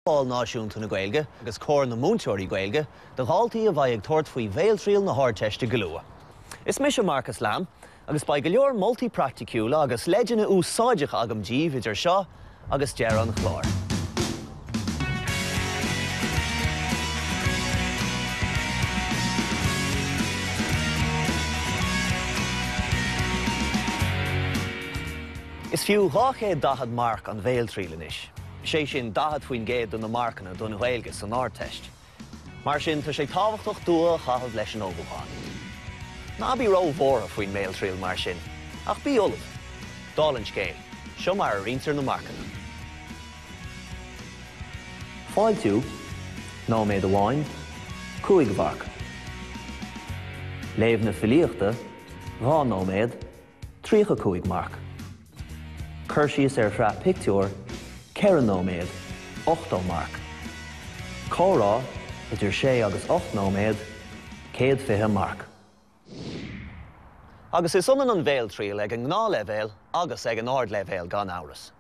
Comhdháil Náisiúnta na Gaeilge agus cór na Múinteoirí Gaeilge de dhaltaí a bheidh ag tuairt faoi Bhéaltriail na hArdteistiméireachta. Is mis Marcus Lam agus ba go leor phraiticiúil agus leideanna úsáideach agam díobh idir seo agus dear an chlár. Is fiú 210 marc an Bhéaltriail inis. Sé sin 10 faoin géad don na marcanna don na Gaeilge san Ardteist. Mar sin tá sé tábhachtach dua chathab leis an ógúcháin. Ná bí ró mhóra faoin Bhéaltriail mar sin, ach bí ulamh, dálann scéal, seo mar riantar na marcanna. Fáil tú, nóméad amháin, 5 bharc. Léamh na philíochta, 2 nóméad, 3 marc. Cuireadh phraiticiúil, 4 nóméad, 8 marc. Comhar idir 6 agus 8 nóméad, 120 marc. Agus is an Bhéaltriail ag an gnáthleibhéil agus ag an ardleibhéil gan áras.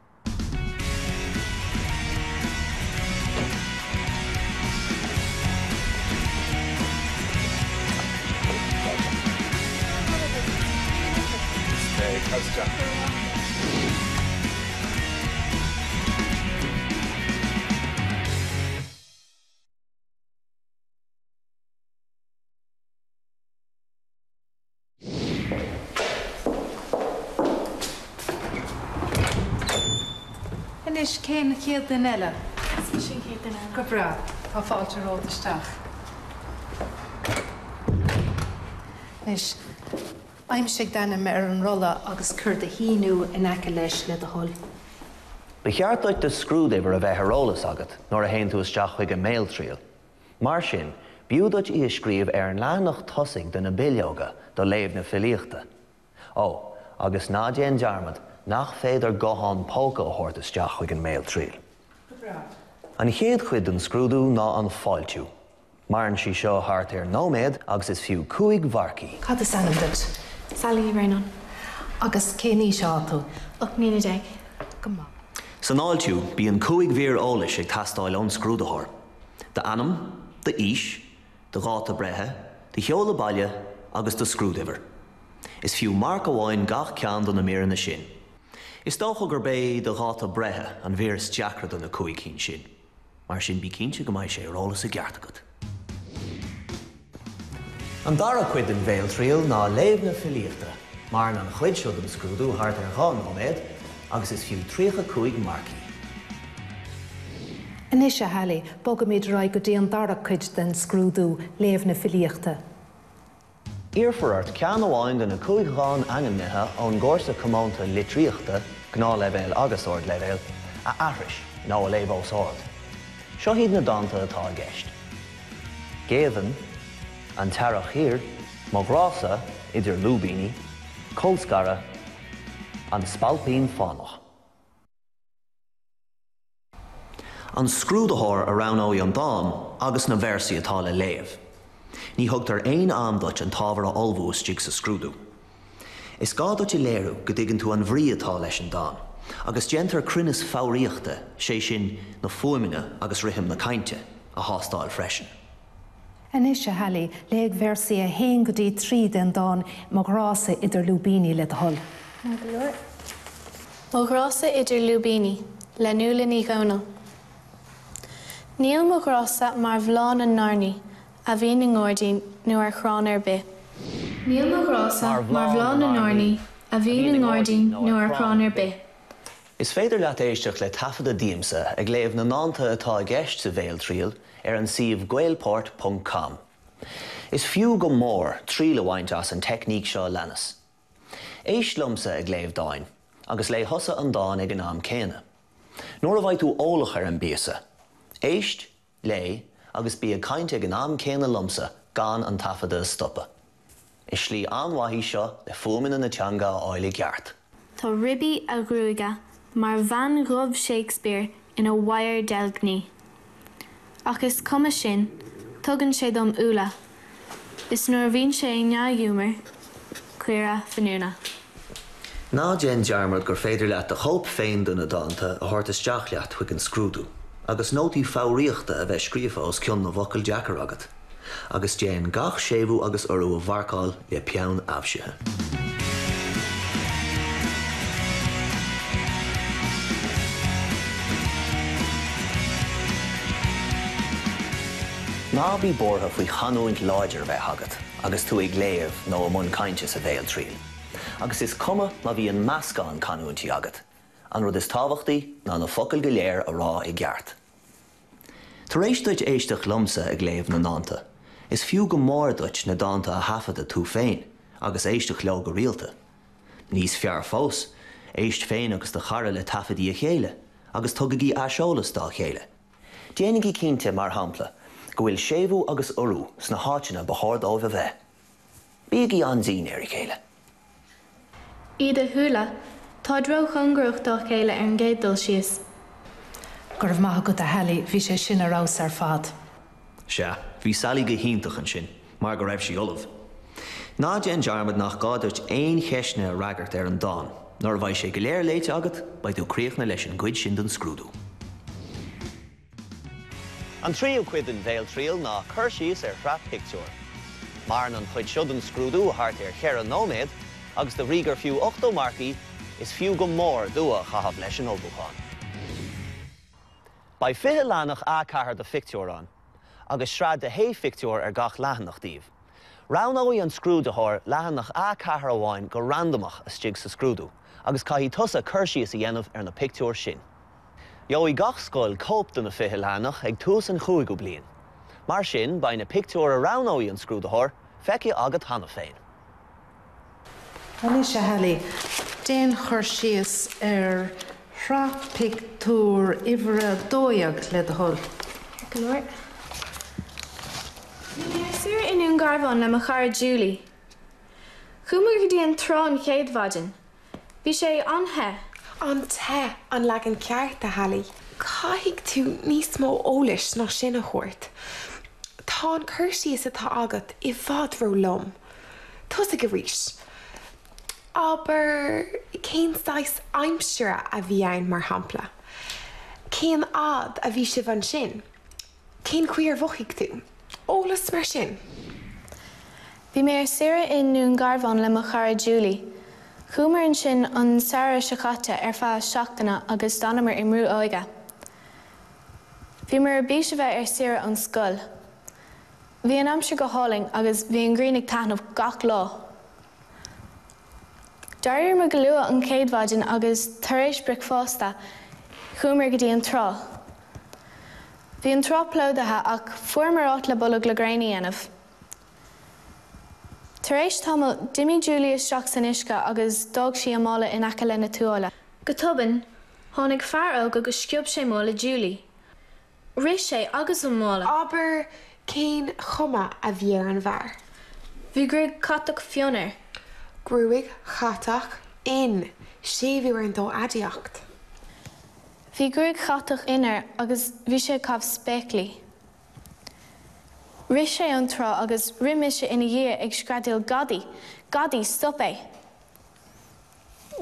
Is cén chéad den eile? Is sin chéad den eile. Go bra, tá fáilte rótaisteach. Is, aimsigh danna me ar an rolla agus curtha híniú in aice leis le do hol. Ba cheartlaid de Scrúdú a bheith herólas agat, nóair a héann tú isteach chuig an Bhéaltriail. Mar sin, bíúdait í scríomh ar an leanach tosaigh de na bileoga do léamh na philíochta. Ó, agus ná déan dearmad, nach féidir gohan póca a thuairt isteach chuig an Bhéaltriail. An chéad chuid an Scrúdú ná an fáiltiú. Marann sí seo hArdteistiméireachta nóméad agus is fiú 5 bharcaí. Cad is anam dut? Sally Brennan. Agus céní seo tú? Och, Nina Dag. Come on. San áiltiú, bí an 5 mhíor eolais ag tastáil ón Scrúdú. De anam, de ís, de gáta brethe, de cheola baile agus de Scrúdú. Is fiú marc amháin gach ceann don na méireanna sin. Is dócha gur bé de gáta brethe an bhéras deacra don na 5 cín sin. Mar sin bí cínte go mbeidh sé rólas a gceart agat. An dara chuid an Bhéaltriail ná léamh na philíochta, mar an chuid seo an Scrúdú thart ar 2 nóméad agus is fiú 3 marcaí. Anis a halaí, bogam iad rá go dtí an dara chuid den Scrúdú léamh na philíochta. Iarforart ceann amháin de na 5 ghán angamnithe ón gcomharsa cománta litríochta, gnáthleibhéil agus ardleibhéil, a ahris ná a léamh os ard. Seo hiad na dananta atá gceist. Géadann, an tearach hir, má grása idir lúbíní, colscara, an spalpín fánach. An Scrúdú a ran óí an dán agus na bheirsaí atá le léamh. Ní thugtar aon amdait an tábhar a olbhús stig sa Scrúdú. Is gá dut I léirú go dtigann tú an bhrí atá leis an dán, agus gentar cruinneas fáiríochta sé sin na fuaimine agus rithim na cainte a thástáil freisin. Anis a halaí, léag bheirsaí a 1 go dtí 3 den dán má grása idir lúbíní le do hol. Má grása idir lúbíní, le nula ní gána. Níl má grása mar bhláán an narní, a bhíon an ngordaín nó ar chrán ar bith. Níl má grása mar bhláán an narní, a bhíon an ngordaín nó ar chrán ar bith. Is féidir leat éisteach le tafada díomsa ag léamh na nánta atá gceist sa Bhéaltriail ar an siomh gaelport.com. Is fiú go mór tríle bhaint as an techníc seo lenas. Éist lumsa ag léamh dáin, agus le thosa an dáin ag an am céine. Nuair a bhaid tú ólach ar an bíosa. Éist, lé, agus bí a cainte ag an am céine lumsa gan an tafada stoppa. Is slí anmhaithí seo le fuaimine na teanga a áile geart. Tá ribí a grúige mar bhean rob Shakespeare ina bhair delgní. Ach is cuma sin, tugann sé dom úla. Is nuair bhíonn sé neadhúmar, Cuireadh fanúna. Ná déan dearmad gur féidir leat a chomh féin duna dánta a thuirt isteach leat chuig an Scrúdú, agus nótaí fáilríochta a bheith scríofa os cionn na bhocail deacair agat, agus déan gach séimhú agus orú a bharcáil le peann absithe. Ná bhí bortha faoi chanúint láidir bheith agat, agus tú ag léamh nó a Múinteoirí Gaeilge sa Béaltriail. Agus is cuma má bhí an meascán canúintí agat, an rud is tábhachtaí ná na focail go léir a rá i gceart. Tar éis duit éisteach lomsa ag léamh na náanta, is fiú go mór duit na dáanta a hafada tú féin, agus éisteach leo go rialta. Níos fear fós, éist féin agus de charra le tafadaí a chéile, agus tugadí aseolalas dá chéile. Déanaigh cinnte mar hampla, go bhfuil séimhú agus orú sna háiteanna bethordóibh a bheith. Bíigh í an dín ar chéile. Iad a thuúla, tá droch angrúach dá chéile ar an gcéaddul síos. Gur bh maith go a healaí bhí sé sin arás ar fad. Se, bhí Sally go híntach an sin, mar go raibh sí olamh. Ná déan dearmad nach gáidirt aon cheisne a ragart ar an dáin, nor bhaid sé go léir léite agat, baidú críochna leis an gcuid sin den Scrúdú. An tríú cuid in Béaltriail ná chur síos ar phraiticiúil. Mar an chuid siúd an Scrúdú a thart ar chear an nóméad, agus de rígur fiú 8 marcaí is fiú go mór dua chahabh leis an óbúcháin. Ba fiche lánach ácathair de fictiúr an, agus sráid de hé fictiúr ar gach leathanach díobh. Ránóí an Scrúdúthir leathanach ácathair amháin go randomach a stig sa Scrúdú, agus caithí tusa chur síos a dhéanamh ar na pictiúr sin. Joí gach scoil cóp do na fiche lánach ag tús an 5 bliain. Mar sin, ba na pictiúr a ránóí an Scrúdúthir, feici agat hana féin. Tá sé healaí, déan chur síos ar phraiticiúil uimhre dóibh le do thul. Clár. Ní suir inún garbhán le mo chara Julie. Chúmar go dtí an trán chéadmhaidin. Bhí sé anthe. An te an legan ceart a healaí. Caithfidh tú níos mó ólais ná sin a chuirt. Tá an chur síos atá agat I bhfad ró lom. Tusa go rís. Aber cén stáis aimsire a bhí ann mar hampla. Cén ad a bhí sibh an sin. Cén cuireadh tú. Ólas mar sin. Bhí mé ar saoire inún garbhán le mo chara Julie. Chúmar an sin an saoire seachata ar feadh seachtaine agus danamar imrú óige. Bhí mar bís a bheith ar saoire an scoil. Bhí an amsir go háling agus bhí an grínig taithnamh gach lá. Dair me go luath an céadmhaidin agus tar éis bric fásta, chúmar go dtí an trá. Bhí an trá plódathe ach fuair mar áit le boladh le gréine dhéanamh. Tar éis tamil d'imigh Julie isteach san uisce agus dóg sí amála in aice le na túála. Go tobann, tháinig fear óg agus sciobh sé mó le Julie. Rith sé agus an mála. Aber cén chuma a bhí ar an bhar. Bhí grúig catach fionnar. Grúig chatach in séimhú ar an dó adiacht. Bhí grúig chatach inar agus bhí sé cabh spéiclí. Rith sé an trá agus riimiis sé ina dhé ag scrádúil gadaí stop é.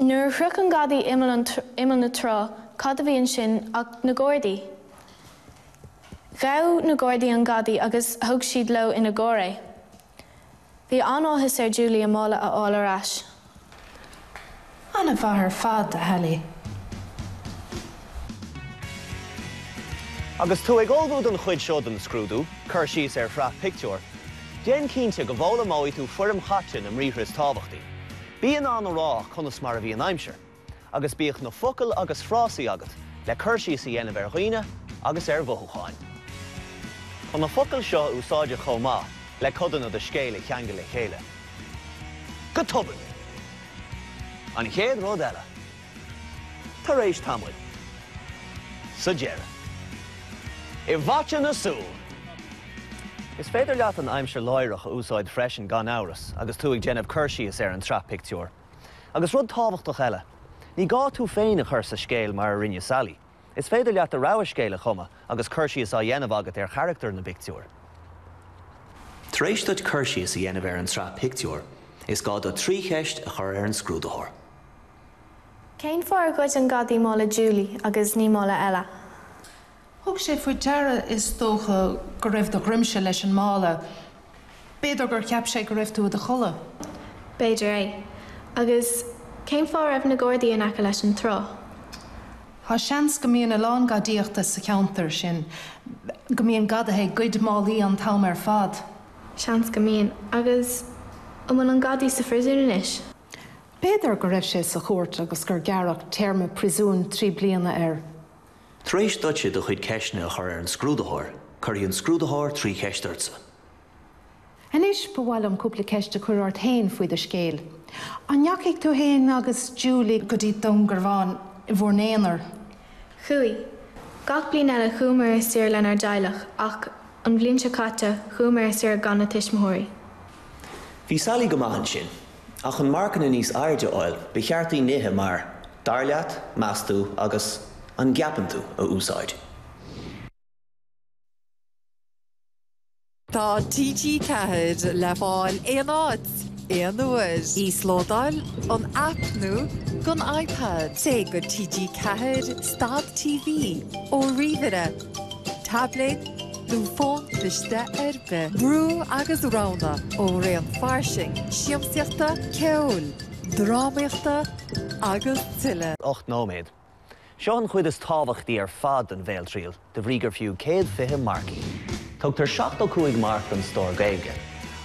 Nuair throch an gadaí imil na trá, cad a bhíonn sin ach na Ghaordaí. Ghabh na Ghaordaí an gadaí agus thug siad leo ina Ghaorra. Bhí anáthas ar Julie amála a fháil ar ais. Anna bháthair fad a healaí. Agus tú ag olbhúd an chuid seo den Scrúdú, chur síos ar phraiticiúil, déan cinnte go bhóla móí tú fuirim chatain am ríthras tábhachtaí. Bí an an rá chunas mar a bhí an aimsir, agus bíoch na focail agus frásaí agat le chur síos a dhéanamh ar dhaoine agus ar bhuthúcháin. Chun na focail seo úsáide Chomhar le codanna de scéile cheanga le chéile. Go tobann! An chéad rud eile. Tar éis tamhaid. Sa deireadh. I bhaite na súl. Is féidir leat an aimsir láireach a úsáid freisin gan áras, agus tú ag déanamh chur síos ar an phraiticiúil. Agus rud tábhachtach eile. Ní gá tú féin a chur sa scéil mar a rinne Sally. Is féidir leat a rabha scéile chuma agus chur síos a dhéanamh agat ar charachtar na pictiúir. Tar éis duit chur síos a dhéanamh ar an phraiticiúil, is gá do trí cheist a chur ar an Scrúdúthir. Cén fór goid an gadaí mála Julie agus ní mála eile. Thug sé faoi deara is dócha go raibh do grimse leis an mála. Beidir gur ceap sé go raibh tú a chola. Béaltriail. Agus céim fá raibh na Gcordaí in aice leis an trá. Tá seans go mbíonn a lán gadaíochta sa ceantar sin, go mbíonn gadathe gcuid málaí an tam ar fad. Seans go mbíonn, agus bhfuil an gadaí sa friúin inis. Beidir go raibh sé sa chóirt agus gur gearach téirme prisún 3 bliana air. Tar éis duitse do chuid ceisne a chur ar an scrúdúthir, chuiríonn scrúdúthir 3 ceistartsa. Inis ba bhfuil an cúpla ceiste Cuireadh hain faoi de scéal. An neacaigh tú hain agus Julie go dtí don gur bhain I bhórnéanar. Chuí. Gach bliain eile Chomhar is tír len Ardteach ach an bhliain se caite Chomhar is tír gan na Tismóirí. Bhí Sally go maithan sin, ach an marcanna níos airde áil be cheartaí nithe mar darleat, meastú agus an gceapan tú a úsáid. Tá TG4 le fáil éonáid, éonúid, íslódáil an app nó gon iPad, sé go TG4 Stad TV ó rihire, tablet nó fón cliste arbe, brú agus rána ó réon farsing, siamsaíochta ceol, drámaíochta agus tuile. 8 nóméid. Seo an chuid is tábhachtaí ar fad an Béaltriail, de bhrígur fiú 120 marcaí. Tugtar 75 marc an stór Gaeilge,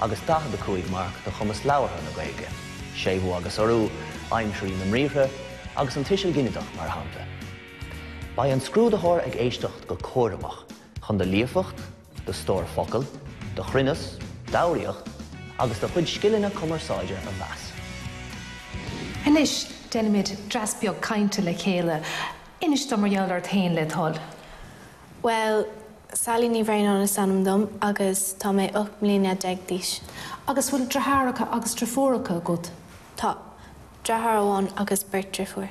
agus 45 marc de chumas láthair na Gaeilge, séú agus orú, aimsúí na mríomhre, agus an tiisiil gineadach mar hampa. Ba an scrúdúthir ag éisteacht go córamach, chun de líofacht, de stór focail, de chruinneas, dabhraíocht, agus de chuid scileanna cumarsáide a bheas. Inis denimid Béaltriail Cainte le chéile, inis do mar dheall hain le thol. Well, Sally ní bhréanán is anam dom agus tá mé 8 mbliana 10 díos. Agus bhfuil drathracha agus trafóracha gud. Tá, drathar amháin agus beirt trifuair.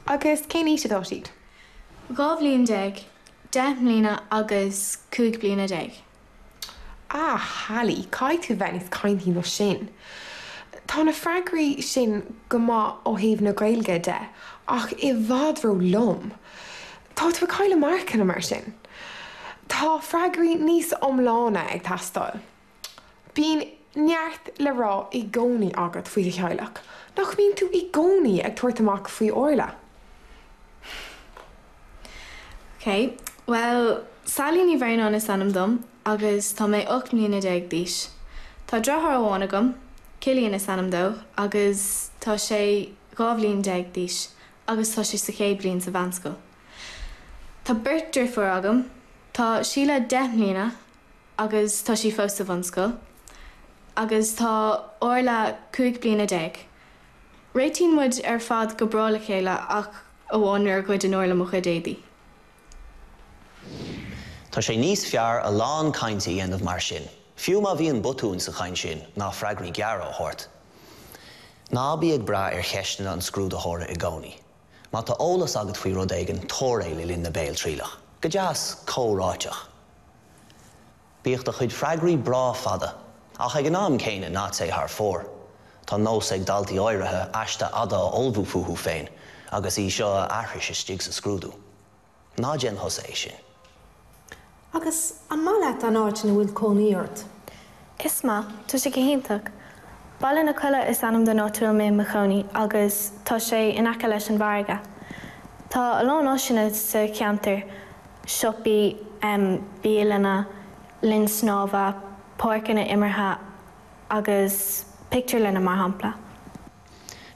Agus cé ní sé dá siad? 2 bliain 10, 10 mbliana agus 2 bliana 10. Hallie, cai tú bheith caintí nó sin. Tá na freigraí sin go maith ó thaobh na Gaeilge de, ach I bhfad ró lom. Tá tú caile marcanna mar sin. Tá freigraí níos omlána ag tastáil. Bíonn neart le rá I gcónaí agat faoi chaileach, nach bíonn tú I gcónaí ag tuairt amach faoi orla. Okay, well, Sally ní bhréanán is anam dom agus tá mé 8 mbliana 10 díos. Tá drathar amháin agam, cilíonn is anam dó, agus tá sé 2 bliain 10 díos, agus tá sé sa 100 bliain sa bhanscoil. Tá beirt trifuair agam, tá síle 10 mbliana, agus tá sí fós sa bhanscoil, agus tá orla 2 bliana 10. Réitín muid ar fad go brála chéile ach a bháin ar chuid an orla mo chuid éadaí. Tá sé níos fearr a lán cainte dhéanamh mar sin. Fiú má bhíonn botún sa chaint sin ná freigraí gearra ó thabhairt. Ná bí ag bra ar cheisneanna an scrúdúthóra I gcónaí. Má tá ólas agat faoi rud éigean tóir le linn na Béaltriailach, go deas córáiteach. Bíocht a chuid freigraí brá fada, ach ag an am céine ná sé thar fór. Tá nós ag dhaltaí áirithe aiste ada olbhú fuú féin, agus í seo aithris is stig sa scrúdú. Ná gin thosa é sin. Agus an málaat an áirt na bhfuil cónaíart. Is má, tá sé go hiontalach. Balla na coile is anam den áitiúil mé macónaí agus tá sé in aice leis an bharga. Tá alón áisina sa ceantar siopaí bialanna, linn snámha, páirceanna imirtha agus pictiúir lena mar hampla.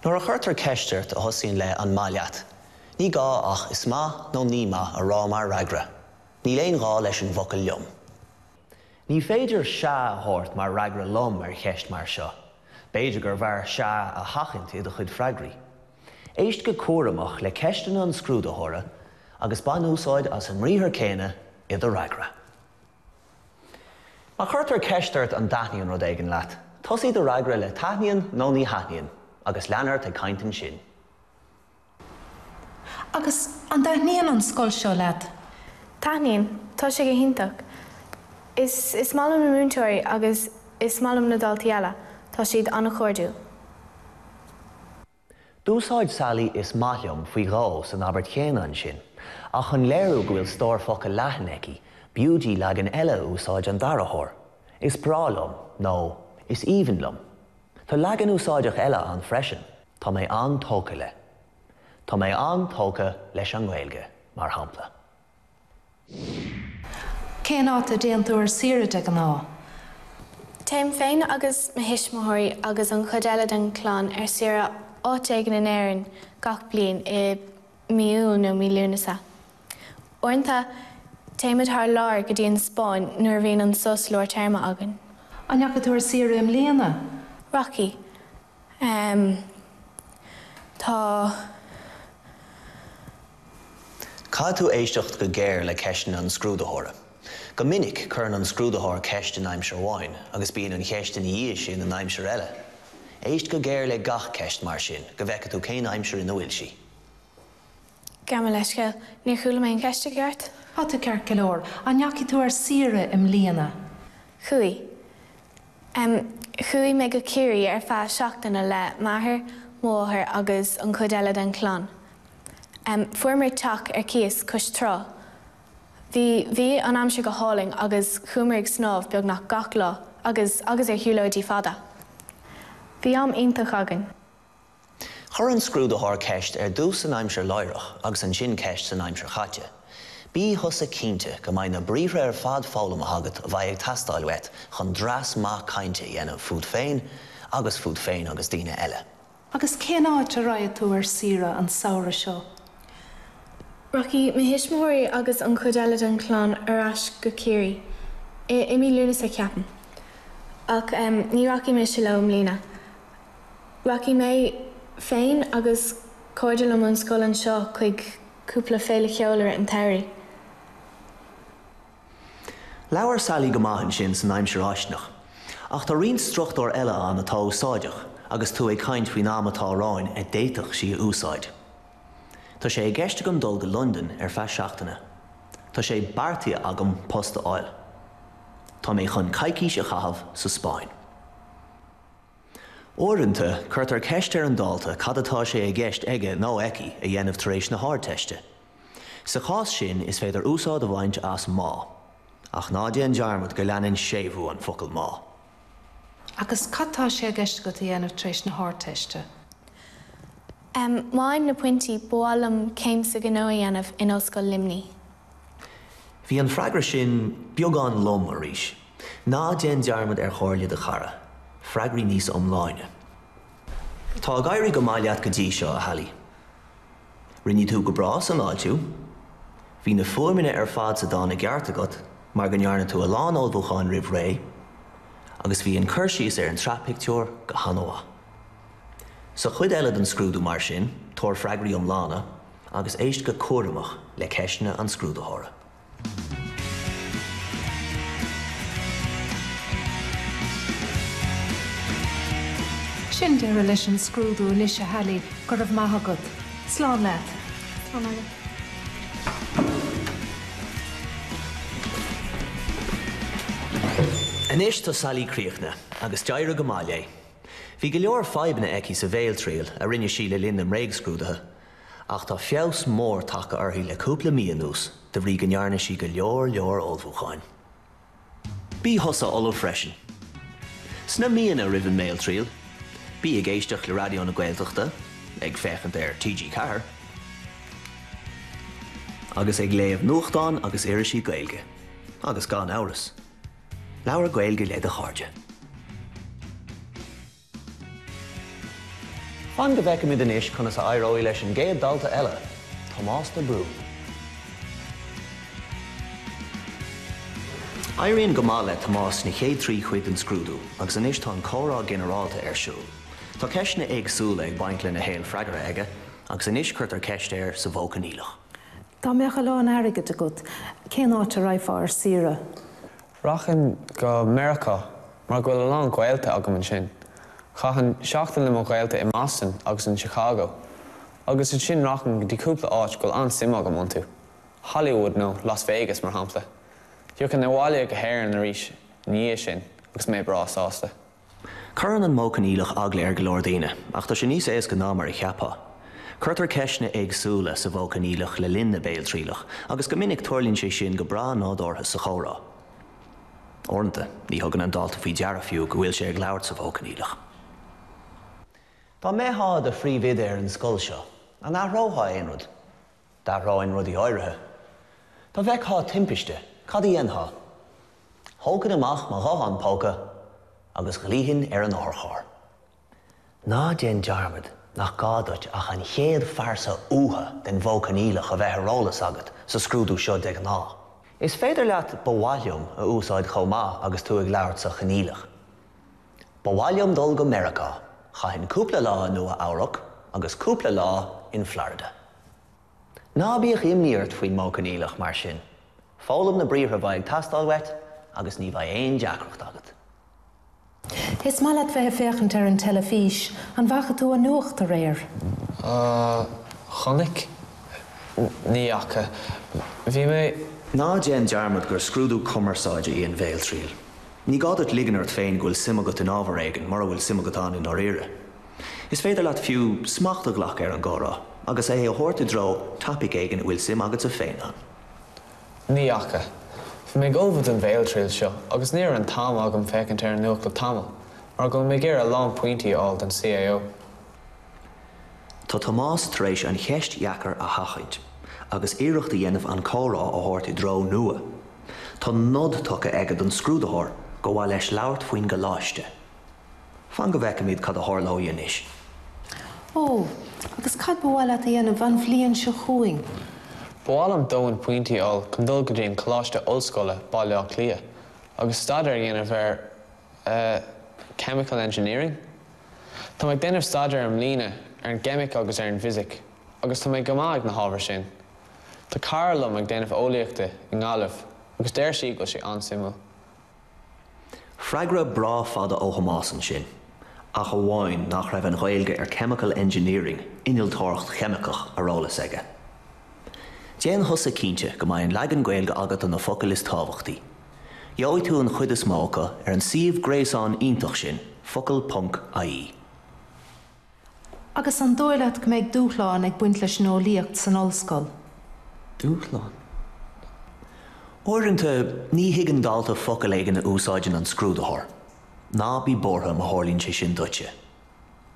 Nuair a chuirtar ceisteirt a thosaíonn le an málaat, ní gá ach is maith nó ní maith a rá mar ragra. Ní léon gá leis an bhocail liom. Ní féidir se a thabhairt mar ragra lom ar cheist mar seo. Béidir gur bhar se a hachant iad a chuid freigraí. Éist go córamach le ceistena an scrúdúthóra agus ban úsáid as an mríthir céine iad a ragra. Má chuirtar ceisteirt an daithníonn rud éigean leat, tosaíad a ragra le taithníonn nó ní haithníonn, agus leanart ag cainteann sin. Agus an daithníonn an scoil seo leat. Taithníonn, tá sé go hiontalach. Is málam na Múinteoirí agus is málam na dhaltaí eile, tá siad anna chóirdú. Dúsáid Sally is maithliom faoi gá san Abhairt chéine an sin, Ach an léirú go bhfuil stór foca leathaneici, biúdí leag an eile úsáid an darathóir. Is brálum, nó is íonlum. Tá leag an úsáideach eile an freisin, tá mé an tóca le. Tá mé an tóca leis an Ghaeilge, mar hampla. Cé áta déanúir siúd ag an ná? Táim féin agus ma hisismóirí agus an chudeile den chlán siúra áit éigean an éireann gach bliain I míúil nó mílúnasa. Orintha, táimid th lár go dtí an Spáin nuair bhíonn an sos leir terma agan. An neachadúir siúr im léana? Rocky. Tá... Cá tú éisteacht go géir le ceistin an scrúdúthóra. Go minic churann an scrúdúthóir ceist in aimsir bháin, agus bíonn an ceistin í sin in aimsir eile. Éist go géir le gach ceist mar sin, go bheice tú cén aimsir in bhfuil si. Gamma leisceil, níor chuúla mé an ceiste geart? Tá tú ceart go leor, an neachadúir siúra im léana? Chuí. Chuí me go cúirí feadh seachtainna le maithair, máthair agus an chudeile den chlán. Fuair teach cíos cos trá. Bhí an aimsir go háling agus chumaigh snámh beag nach gach lá agus hiúlóidí fada. Bhí am iontach agan. Chur an scrúdúthóir ceist dús an aimsir láireach agus an sin ceist san aimsir chaite. Bí thosa cínte go mbeidh na bríomhre fad fálam agat a bheith ag tastáil wet chun dras má cainte dhéanamh fud féin agus daoine eile. Agus cé áit a raibh tú ar siúra an saoire seo? Rocky, ma hisismóirí agus an chudeile den chlán as go cúirí. I mí lúnas a ceapan. Ach ní Rocky mé se lem lína. Rocky mé féin agus cóideal am an scoil seo chuig cúpla féile cheolar an teirí. Leabhar Sally go maithin sin san aimsir áisneach, ach tá rion struchtúir eile an atá úsáideach agus tú ag caint faoin am atá ráin déiteach sí úsáid. Tá sé gceiste gom dul go London feadh seachtainna. Tá sé Béaltriail agam posta áil. Tá mé chun caicís a chahabh sa Spáin. Orintha chuirtar ceist ar an dálta cad atá sé ag gceist aige nó eici a dhéanamh tar éis na hArdteiste. Sa chás sin is féidir úsáid a bhaint as má, ach ná déan dearmad go leanann séomhú an focail má. Agus cadtá sé gceist go dhéanamh tar éis na hArdteiste? Máin na pointí bálam céim sa gnó dhéanamh in osscoil limní. Bhí an freagra sin beagán lom a rís. Ná déan dearmad ar chóirle de chara, freagraí níos omláine. Tá gairí go maileat go dtí seo a halaí. Rinne tú go brás an áitiú, hí na fuaimine ar fad sa dána geart agat, mar gnearna tú a lán olbhúcháin ribh ré, agus bhí an chuirsíos ar an trapictúr go hanóa. Sa chuid eile den scrúdú mar sin, tóir freagraí omlána, agus éist go cuaireamach le ceisna an scrúdúthóra. Sin deir leis an scrúdú leis a halaí go raibh maith agat. Slán leat. Anois tá Sally críochna, agus deire go máile. Bhí go leor faibanna eici sa Bhéaltriail a rinne sí le linn an réig scrúdathe, ach tá feabhs mór tacha orthaí le cúpla míon nús de bhrí go ndearna sí go leor olbhúcháin. Bí thosa ollú freisin. Sna míon a ribh an Bhéaltriail, bí ag éisteach le radio na Gaeltachta, ag fechant ar TG4, agus ag léamh nuachtáin agus Irisí Gaeilge, agus gan áras. Leabhar Gaeilge le de cháirde. Fan go bheice mid anois chuna sa airóí leis an géad dalta eile, Tomás de Brú. Éiríonn go maith le Tomás na chéad trí chuid an scrúdú, agus anois tá an córáid generálta ar siúd. Tá ceisna éagsúla ag baint le na héal freagra aige, agus anois chuirtar ceist ar sa bhócan íleach. Tá meach lán airgid agat, cé áit a raibh ar siúra? Rachan go America, mar go bhfuil an Gaeilge agam an sin. Chachan seachtain le mo Gaeilge in Boston agus in Chicago. Agus in sin rachan dí cúpla áit goil an sim agam an tú. Hollywood nó Las Vegas mar hampla. Dúchan na bháile go héir na rís ní sin agus mé brá sásta. Curann an mócan íleach agla ar go leor daoine, ach tá sé níos éas go ná mar a cheapá. Curtar ceisne éagsúla sa bhócaníleach le linn na Béaltriailach, agus go minic tuirlíonn sé sin go bra nádortha sa chomhrá. Ornta, ní thugann an dalta faoi deara fiú go bhfuil sé ag labhairt sa bhócaníleach. Tá méthá de phríomhid ar an scoil seo, an athrótha aonrad. D'áthráin rudí áirithe. Tá bheithá timpiste, cad í dhéanatha. Thógann amach má gháhan póca agus glíhinn ar an árchár. Ná déan dearmad nach gádait ach an chéad farsa útha den bhócaníleach a bheith rólas agat sa scrúdú seo de ná. Is féidir leat bháiliom a úsáid Chomhar agus tú ag labhairt sa chaníleach. Bháiliom dul go America, chaithinn cúpla lá nua Eorach agus cúpla lá in Florida. Ná bíoch imníocht faoin mócaníleach mar sin. Fálam na bríomhre bhaid tastáil wet agus ní bhaid aon deacracht agat. Is malad bheith féchant ar an telefís, an bhacha tú an nuacht a réir? Chonig? Ní acha. Bhí mé... Ná déan dearmad gur scrúdú cumarsáide í an Béaltriail. Ní gádait ligeanart féin ghfuil simagat in ábhar éigean mar bhfuil simagat an in áiríre. Is féidir leat fiú smachta ghlach ar an gárá, agus é a thuirta dro tapig éigean bhfuil sim agat a féin an. Ní acha. Bhí mé gomhad an Béaltriail seo, agus níor an tam agam fécint ar an nuachla tamil, mar go mé gur a lán pointíáil den CAO. Tá Tomás tar éis an cheist dhheacair a thachaint, agus iireachta dhéanamh an córá a thuirta dro nua. Tá nod tucha aige don scrúdúthir go bhfuil leis labhairt faoin go láiste. Fan go bhfeice míad cad a thorlóidh inis. Ó, agus cad bhfuil a dhéanamh an bhliain seo chuaing? Bhálam dó an pointíáil chun dul go dtíon chláiste ollscoile bailíoch lia, agus staidir dhéanamh ar chemical engineering. Tá ag déanamh staidir am líne ar an gemic agus ar an physic, agus tá ag gomáid na hábhar sin. Tá carlam ag déanamh ólaíochta i ngáilimh, agus déir sí go sé ansimú. Freigra brá fada ó Hamásan sin, ach a bháin nach raibh an Ghaeilge ar chemical engineering innealtóireacht chemicach a rólas aige. Déan thosa Cainte go mbeidh an leagan Gaeilge agat an na focail is tábhachtaí. Dheoidh tú an chuid is mócha ar an siomh gréasán iontach sin, focail.ie. Agus an dóilead go méid dúchláin ag buint leis nó líocht san ollscoil. Dúchláin? Orinthe ní higann dalta focail éigean na úsáidin an scrúdúthir. Ná bí bortha má tharlíonn sé sin duite.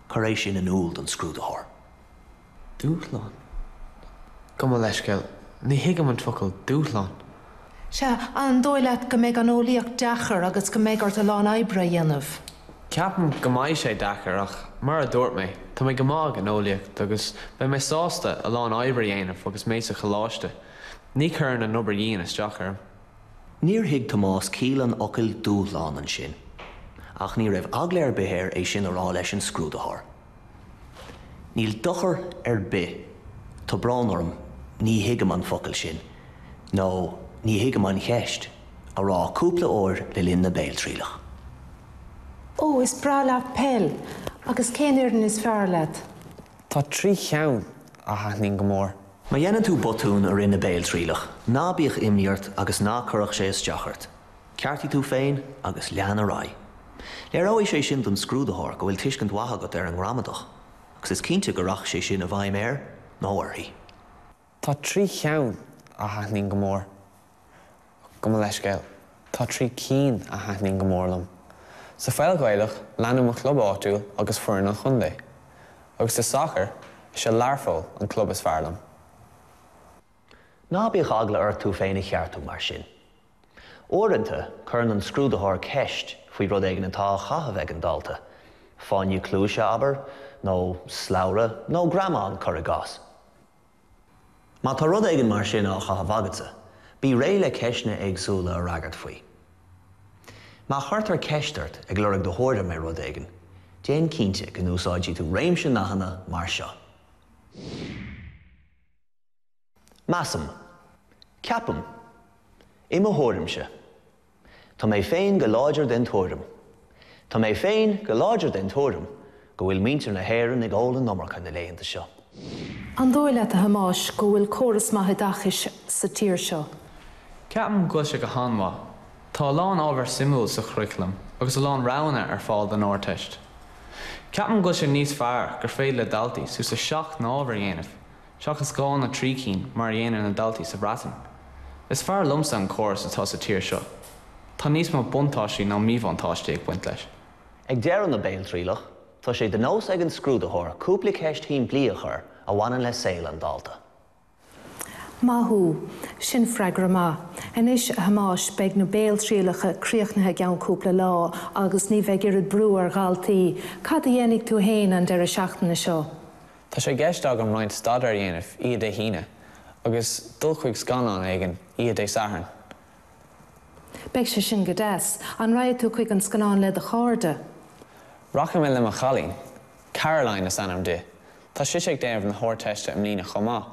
Car éis sin an úl don scrúdúthir. Dúchláin? Goma leisceil, ní higamm an focail dúchláin. Se, an dóilead go méid an ólaíocht deachar agus go méid ort a lán oibre dhéanamh. Ceapan go mbeidh sé deachar ach mar a dúirt mé, tá mé go mág an ólaíocht agus bheith mé sásta a lán oibre dhéanamh agus mé sa choláiste. Ní chuir an obair dhéana is deachar. Níor hiag Tomás cíl an ocail dúchláin an sin, ach ní raibh agléir béir é sin ará leis an scrúdúthir. Níl dochar ar bith, tá brán ní higamm an focail sin, nó ní higamm an cheist a rá cúpla óir le linn na Béaltriailach. Ó, is bra leat pell, agus céanúireann is fearr leat. Tá trí cheann a haithnín go mór. Má dhéanann tú botún ar ina Béaltriailach, ná bíoch imníocht agus ná curach sé is deachart. Ceartí tú féin agus lean a rá. Léir óidh sé sin don scrúdúthir go bhfuil tuiscint wathagat ar an grámadach, agus is cinnte go raach sé sin a bhaim air, nó orthaí. Tá trí cheann a haithnín go mór. Goma leisceil, tá trí cín a haithnín go mórlam. Sa fáil Gaeilge, leanúm a club áitiúil agus fuair an chundé. Agus sa soccer, is sé learfáil an club is fearlam. Ná bíoch agla ar tú féin a cheartú mar sin. Orinthe churann an scrúdúthir ceist faoi rud éigean atá chathah ag an dalta. Fáinniu clúise aber, nó slabhra, nó gramán chur a gás. Má tá rud éigean mar sin á chathah agatsa, bí ré le ceisne éagsúla a ragart faoi. Má chuirtar ceistart ag lorg do thuirde mé rud éigean, déan Cainte go úsáidí tú réimse nachanna mar seo. Massam, ceapam, im a thuairimse. Tá mé féin go láidir den tuairim. Tá mé féin go láidir den tuairim go bhfuil muinteoir na hÉireann ag óla nomarcha na léanta seo. An dóilead a Hamáis go bhfuil córas maithe dachis sa tír seo. Ceapan go sé go hanmha. Tá lán ábhar simúil sa chruiclam agus a lán rana ar fáil den Ardteist. Ceapan go sé níos fearr gur féad le dhaltaí sú sa 7 nábhar dhéanamh. Seachas gáin na trí cín mar dhéanamh na dhaltaí sa bratan. Is fearr lumsa an córas atá sa tír seo. Tá níos má buntáistí ná míbhantáistí ag buint leis. Ag dearan na Béaltriailach, tá sé den nós ag an scrúdúthóir cúpla ceist hín blia chur a bhaineann le saoil an dhalta. Mathú, sin freigra má. Inis hamáis beag na Béaltriailacha críochnathe gan cúpla lá agus ní bheith irid brú ar dhaltaí. Cad a dhéanamh tú héin an deir a seachtainna seo? Tá sé gceist agam roinnt stadar dhéanamh iad é híine, agus dul chuig scanán éigean iad é sathern. Beag sé sin go deas, an raibh tú chuig an scanán le a cháirde. Racham le a chalín, Caroline is anam de. Tá si ag déanamh na hArdteiste am lína chomá.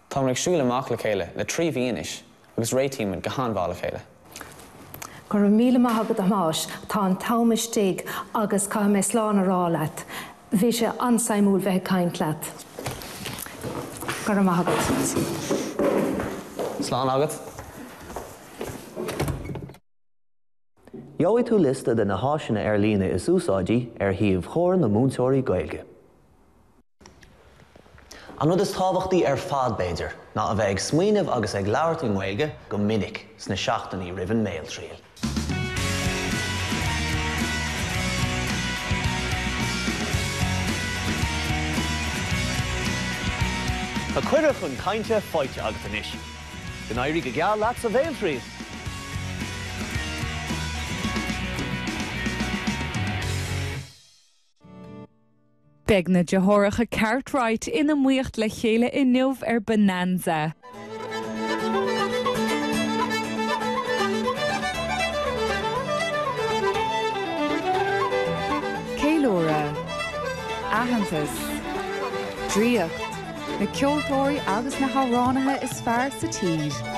Tá ag siúil amach le chéile le 3 bhíonis agus réitíimid go Chomhdháil chéile. Gur an míle maithagad amáis tá an taumaistigh agus cá mé sláán ará leat. Bhí sé ansaimúil bheith caint leat. Gur an maithagad. Slán agad? Joigh tú lista de na háisina ar lína is úsáidí ar thaobh chóir na Múinteoirí Gaeilge. An rud is tábhachtaí ar fad béidir ná a bheith ag smaoinemh agus ag labhairt an Gaeilge go minic sna seachtainaí roimh Béaltriail. Tá Cuireadh Chun Cainte fáilte agat anois. Gnáthleibhéil Ghaeilge leat sa Béaltriail. Beag na deóracha Cartwright ina muocht le chéile inniuh ar Bonanza. Céilóra, ahantas, dríocht, na ceoltóirí agus na háránathe is fearr sa tír.